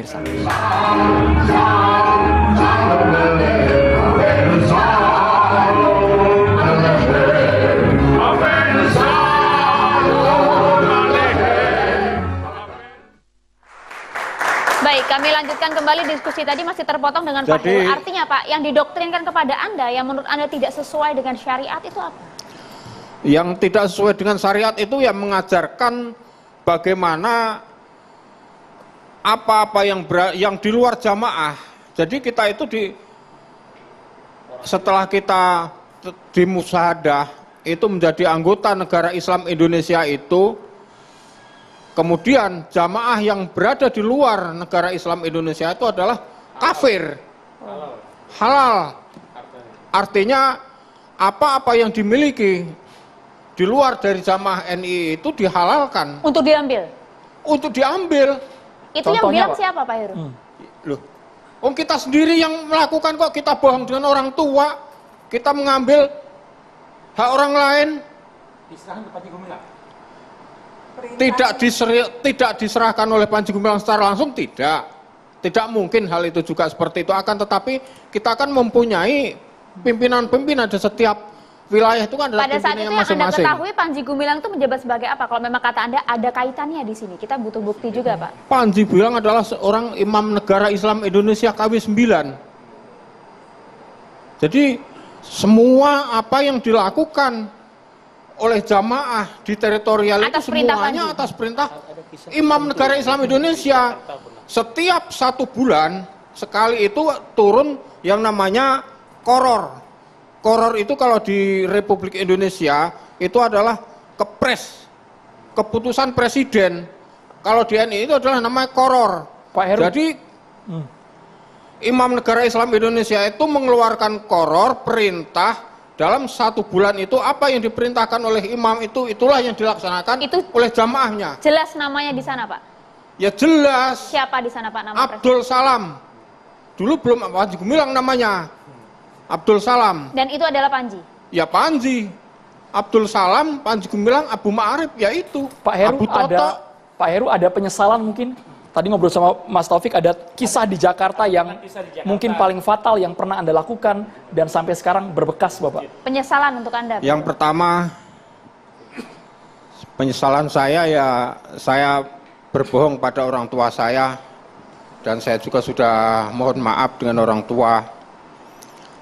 pemirsa. Baik, kami lanjutkan kembali diskusi tadi masih terpotong dengan Pak Heru. Artinya Pak, yang didoktrinkan kepada Anda yang menurut Anda tidak sesuai dengan syariat itu apa? Yang tidak sesuai dengan syariat itu yang mengajarkan bagaimana apa-apa yang di luar jamaah. Jadi kita itu setelah kita di musyahadah itu menjadi anggota negara Islam Indonesia itu, kemudian jamaah yang berada di luar negara Islam Indonesia itu adalah kafir, halal. Artinya apa-apa yang dimiliki di luar dari jamaah NI itu dihalalkan. Untuk diambil? Untuk diambil. Itu contohnya, yang bilang Pak? Siapa Pak Heru? Loh, kita sendiri yang melakukan kok, kita bohong dengan orang tua, kita mengambil hak orang lain. Diserahkan ke Panji Gumilang? Tidak diserahkan oleh Panji Gumilang secara langsung, tidak mungkin hal itu juga seperti itu. Akan tetapi kita akan mempunyai pimpinan-pimpinan di setiap wilayah itu kan adalah pada saat itu yang Anda ketahui Panji Gumilang itu menjabat sebagai apa? Kalau memang kata Anda ada kaitannya di sini, kita butuh bukti juga Pak. Panji Gumilang adalah seorang imam negara Islam Indonesia KW 9. Jadi semua apa yang dilakukan oleh jamaah di teritorial itu semuanya atas perintah imam negara Islam Indonesia. Setiap 1 bulan sekali itu turun yang namanya koror. Koror itu kalau di Republik Indonesia itu adalah kepres, keputusan presiden. Kalau di NI itu adalah namanya koror. Pak Heru. Jadi imam negara Islam Indonesia itu mengeluarkan koror perintah dalam 1 bulan itu apa yang diperintahkan oleh imam itu itulah yang dilaksanakan oleh jamaahnya. Jelas namanya di sana Pak? Ya jelas. Siapa di sana Pak nama Abdul Salam. Dulu belum Panji Gumilang namanya. Abdul Salam. Dan itu adalah Panji? Ya Panji. Abdul Salam, Panji Gumilang, Abu Ma'arif, ya itu. Pak Heru ada penyesalan mungkin? Tadi ngobrol sama Mas Taufik, ada kisah di Jakarta yang mungkin paling fatal yang pernah Anda lakukan dan sampai sekarang berbekas Bapak. Penyesalan untuk Anda? Yang pertama, penyesalan saya ya saya berbohong pada orang tua saya, dan saya juga sudah mohon maaf dengan orang tua.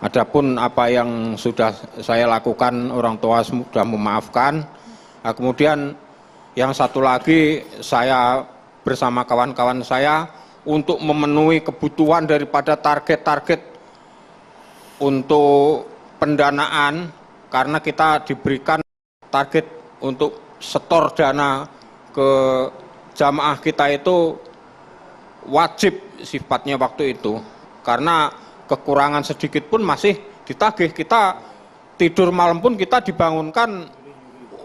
Adapun apa yang sudah saya lakukan orang tua sudah memaafkan. Nah, kemudian yang satu lagi saya bersama kawan-kawan saya untuk memenuhi kebutuhan daripada target-target untuk pendanaan, karena kita diberikan target untuk setor dana ke jamaah kita itu wajib sifatnya waktu itu, karena kekurangan sedikit pun masih ditagih. Kita tidur malam pun kita dibangunkan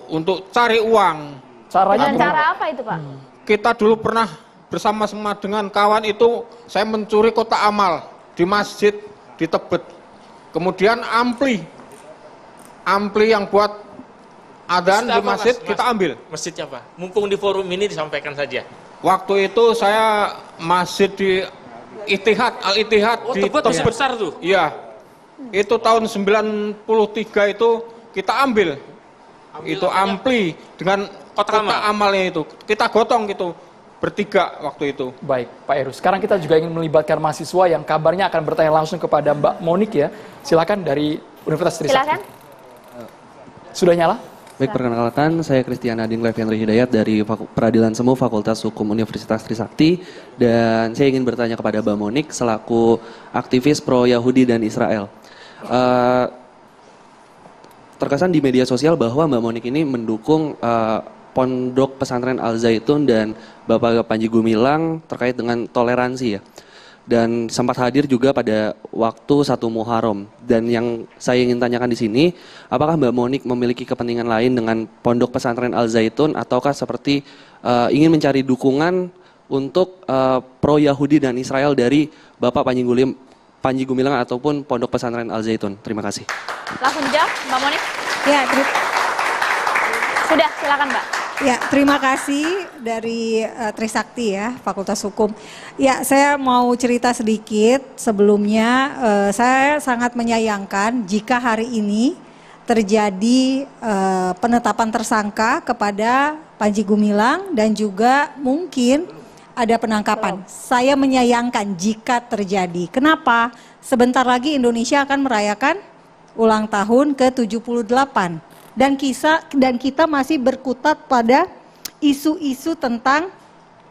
untuk cari uang. Caranya cara apa itu Pak? Kita dulu pernah bersama-sama dengan kawan itu, saya mencuri kotak amal di masjid di Tebet. Kemudian ampli yang buat adzan di masjid kita ambil. Masjidnya apa? Mumpung di forum ini disampaikan saja. Waktu itu saya masjid di Ittihad, Al-Ittihad di Tebet masih besar tuh. Iya. Itu tahun 93 itu kita ambil itu ampli dengan kotak amalnya itu. Kita gotong gitu bertiga waktu itu. Baik, Pak Heru. Sekarang kita juga ingin melibatkan mahasiswa yang kabarnya akan bertanya langsung kepada Mbak Monik ya. Silakan dari Universitas Trisakti. Silakan. Sudah nyala? Baik, perkenalkan saya Christian Ading Leviandri Hidayat dari Peradilan Semu Fakultas Hukum Universitas Trisakti, dan saya ingin bertanya kepada Mbak Monik selaku aktivis pro Yahudi dan Israel. Terkesan di media sosial bahwa Mbak Monik ini mendukung Pondok Pesantren Al Zaitun dan Bapak Panji Gumilang terkait dengan toleransi ya. Dan sempat hadir juga pada waktu 1 Muharram. Dan yang saya ingin tanyakan di sini, apakah Mbak Monik memiliki kepentingan lain dengan Pondok Pesantren Al Zaitun, ataukah seperti ingin mencari dukungan untuk pro Yahudi dan Israel dari Bapak Panji Gumilang ataupun Pondok Pesantren Al Zaitun? Terima kasih. Langsung jawab Mbak Monik. Ya, sudah, silakan Mbak. Ya, terima kasih dari Trisakti ya, Fakultas Hukum. Ya, saya mau cerita sedikit. Sebelumnya saya sangat menyayangkan jika hari ini terjadi penetapan tersangka kepada Panji Gumilang dan juga mungkin ada penangkapan. Saya menyayangkan jika terjadi. Kenapa? Sebentar lagi Indonesia akan merayakan ulang tahun ke-78. Dan kita masih berkutat pada isu-isu tentang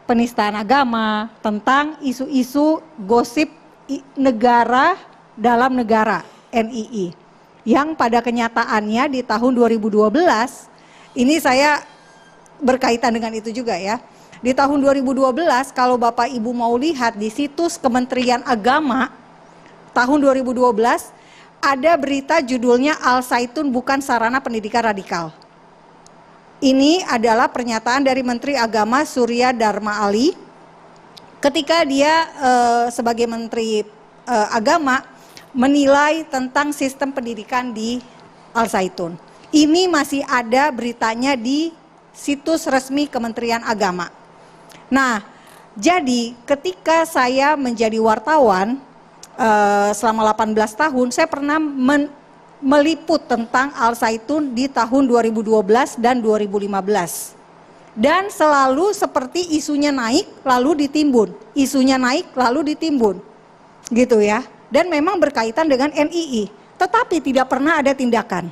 penistaan agama, tentang isu-isu gosip negara dalam negara, NII. Yang pada kenyataannya di tahun 2012, ini saya berkaitan dengan itu juga ya. Di tahun 2012 kalau Bapak Ibu mau lihat di situs Kementerian Agama tahun 2012, ada berita judulnya Al Zaitun bukan sarana pendidikan radikal. Ini adalah pernyataan dari Menteri Agama Surya Dharma Ali ketika dia sebagai Menteri Agama menilai tentang sistem pendidikan di Al Zaitun. Ini masih ada beritanya di situs resmi Kementerian Agama. Nah, jadi ketika saya menjadi wartawan selama 18 tahun, saya pernah meliput tentang Al Zaitun di tahun 2012 dan 2015. Dan selalu seperti isunya naik lalu ditimbun, isunya naik lalu ditimbun. Gitu ya. Dan memang berkaitan dengan NII, tetapi tidak pernah ada tindakan.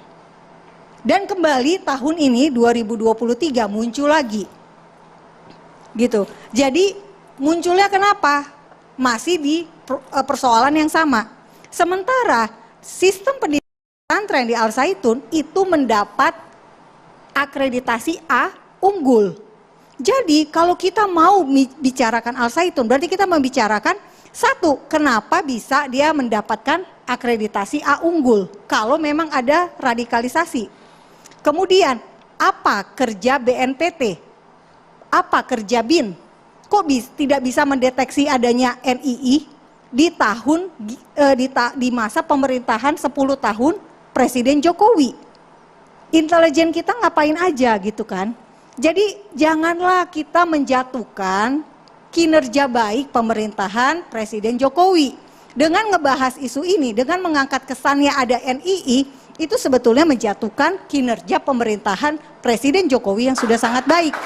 Dan kembali tahun ini 2023 muncul lagi. Gitu. Jadi munculnya kenapa? Masih di persoalan yang sama. Sementara sistem pendidikan pesantren di Al Zaitun itu mendapat akreditasi A unggul. Jadi kalau kita mau bicarakan Al Zaitun, berarti kita membicarakan satu, kenapa bisa dia mendapatkan akreditasi A unggul kalau memang ada radikalisasi. Kemudian apa kerja BNPT? Apa kerja BIN? Kok tidak bisa mendeteksi adanya NII di tahun di masa pemerintahan 10 tahun Presiden Jokowi? Intelijen kita ngapain aja gitu kan? Jadi janganlah kita menjatuhkan kinerja baik pemerintahan Presiden Jokowi dengan ngebahas isu ini, dengan mengangkat kesannya ada NII, itu sebetulnya menjatuhkan kinerja pemerintahan Presiden Jokowi yang sudah sangat baik.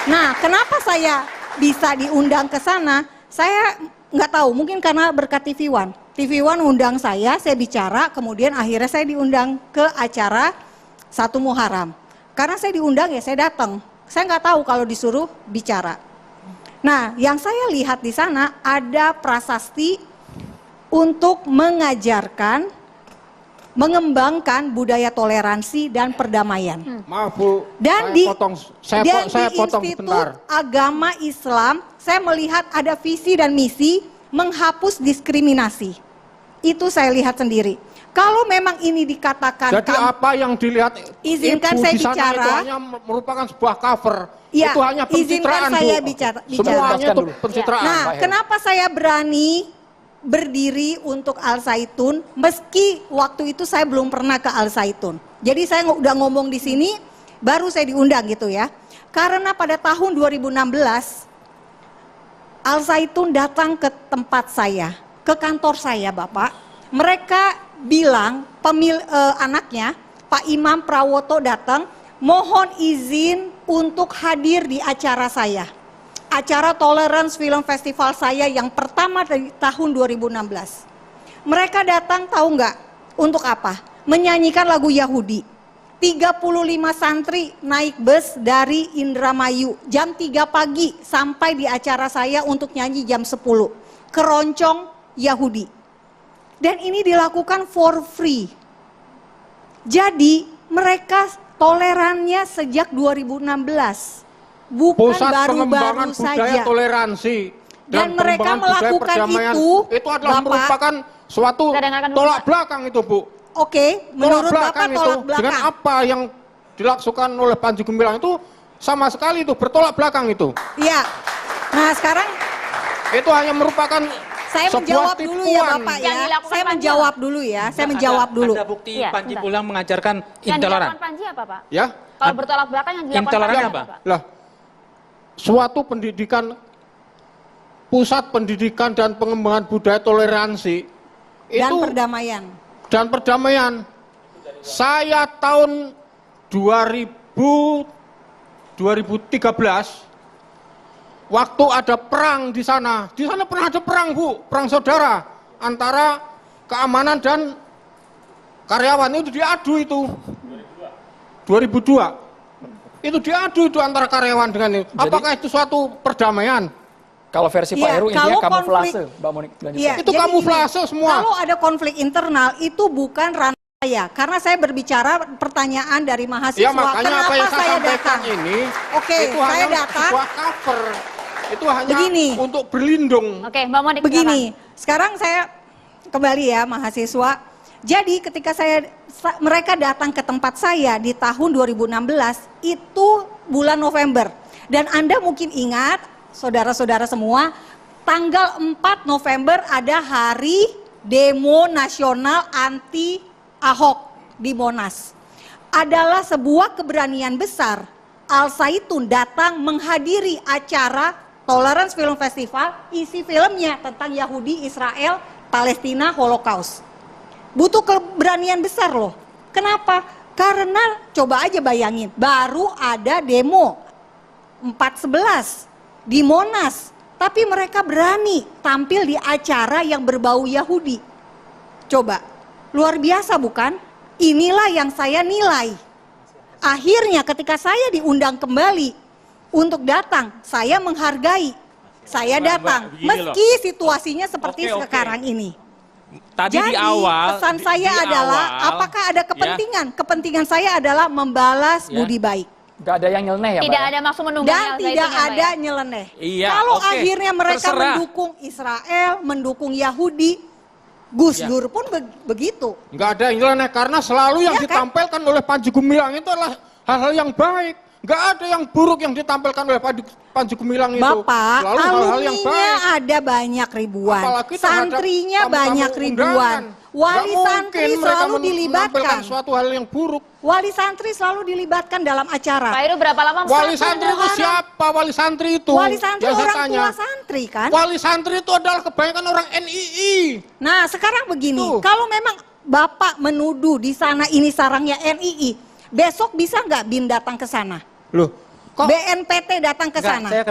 Nah, kenapa saya bisa diundang ke sana? Saya nggak tahu, mungkin karena berkat TV One. TV One undang saya bicara, kemudian akhirnya saya diundang ke acara 1 Muharram. Karena saya diundang ya saya datang. Saya nggak tahu kalau disuruh bicara. Nah, yang saya lihat di sana ada prasasti untuk mengajarkan, mengembangkan budaya toleransi dan perdamaian. Maaf Bu, Dan saya potong Institut sebentar. Agama Islam, saya melihat ada visi dan misi menghapus diskriminasi. Itu saya lihat sendiri. Kalau memang ini dikatakan, jadi apa yang dilihat izinkan Ibu saya di sana bicara. itu hanya merupakan sebuah cover. Ya, itu hanya pencitraan izinkan saya Bu. bicara. Semuanya itu dulu. pencitraan. Nah, Pak Heru. kenapa saya berani berdiri untuk Al Zaitun meski waktu itu saya belum pernah ke Al Zaitun. Jadi saya udah ngomong di sini baru saya diundang gitu ya. Karena pada tahun 2016 Al Zaitun datang ke tempat saya, ke kantor saya Bapak. Mereka bilang anaknya Pak Imam Prawoto datang, mohon izin untuk hadir di acara saya. Acara Tolerance Film Festival saya yang pertama dari tahun 2016. Mereka datang tahu nggak untuk apa? Menyanyikan lagu Yahudi. 35 santri naik bus dari Indramayu jam 3 pagi sampai di acara saya untuk nyanyi jam 10. Keroncong Yahudi. Dan ini dilakukan for free. Jadi mereka tolerannya sejak 2016. Bukan Pusat pengembangan baru-baru budaya saja. toleransi Dan mereka pengembangan budaya melakukan perdamaian itu, adalah Bapak, merupakan suatu Kita dengarkan dulu, tolak Pak. belakang itu Bu. Oke, menurut Bapak itu tolak dengan belakang. apa yang dilakukan oleh Panji Gumilang itu sama sekali itu bertolak belakang itu. Iya. Nah sekarang Itu hanya merupakan saya sebuah menjawab dulu ya tipuan. Bapak Yang ya. dilakukan Saya Panji menjawab dulu ya. Saya menjawab dulu. Ada bukti Iya, Panji bentar. Gumilang mengajarkan Yang intoleran. dilakukan Panji apa Pak? Ya, Kalau bertolak belakang yang dilakukan Intoleransi Pak, apa? Lah, suatu pendidikan, pusat pendidikan dan pengembangan budaya toleransi Dan itu perdamaian. dan perdamaian. Saya tahun 2013 waktu ada perang di sana pernah ada perang, Bu, perang saudara antara keamanan dan karyawan, itu diadu itu. 2002. Itu diadu itu antara karyawan dengan itu. Apakah itu suatu perdamaian? Kalau versi Pak Iya, Heru intinya kalau kamuflase, konflik- Mbak Monik. lanjutkan. Iya, Itu jadi kamuflase gini, semua. Kalau ada konflik internal itu bukan ranah saya, karena saya berbicara pertanyaan dari mahasiswa. Ya makanya Kenapa apa yang saya sampaikan datang? ini Oke, itu saya hanya datang. sebuah cover. Itu hanya Begini. untuk berlindung. Oke, Mbak Monik. Begini, sekarang saya kembali ya mahasiswa. Jadi ketika mereka datang ke tempat saya di tahun 2016 itu bulan November. Dan Anda mungkin ingat, saudara-saudara semua, tanggal 4 November ada hari demo nasional anti Ahok di Monas. Adalah sebuah keberanian besar. Al Zaitun datang menghadiri acara Tolerance Film Festival, isi filmnya tentang Yahudi, Israel, Palestina, Holocaust. Butuh keberanian besar loh. Kenapa? Karena coba aja bayangin, baru ada demo 4/11 di Monas, tapi mereka berani tampil di acara yang berbau Yahudi. Coba, luar biasa bukan? Inilah yang saya nilai. Akhirnya ketika saya diundang kembali untuk datang, saya menghargai. Saya datang, begini meski situasinya seperti Oke. sekarang ini. Tadi Jadi di awal pesan saya adalah, apakah ada kepentingan? Kepentingan saya adalah membalas Ya. budi baik. Nggak ada yang nyeleneh ya, Pak? Tidak ya? ada maksud menunggu Dan tidak ada nyeleneh. Iya, Kalau oke. akhirnya mereka Terserah. mendukung Israel, mendukung Yahudi, Gus Ya. Dur pun begitu. Nggak ada yang nyeleneh karena selalu yang Ya kan? ditampilkan oleh Panji Gumilang itu adalah hal-hal yang baik. Nggak ada yang buruk yang ditampilkan oleh Panji Gumilang itu. Bapak, Selalu hal-hal yang alumninya baik. ada banyak ribuan, Apalagi terhadap santrinya tamu-tamu banyak ribuan, undangan. wali Nggak santri mungkin mereka selalu menampilkan dilibatkan. suatu hal yang buruk. Wali santri selalu dilibatkan dalam Pak acara. Heru berapa lama? Wali santri itu siapa? Wali santri itu? Wali santri Yang saya orang tanya. tua santri kan? Wali santri itu adalah kebanyakan orang NII. Nah sekarang begini, Tuh. kalau memang Bapak menuduh di sana ini sarangnya NII, besok bisa nggak BIN datang ke sana? Loh, kok BNPT datang ke Enggak, sana? saya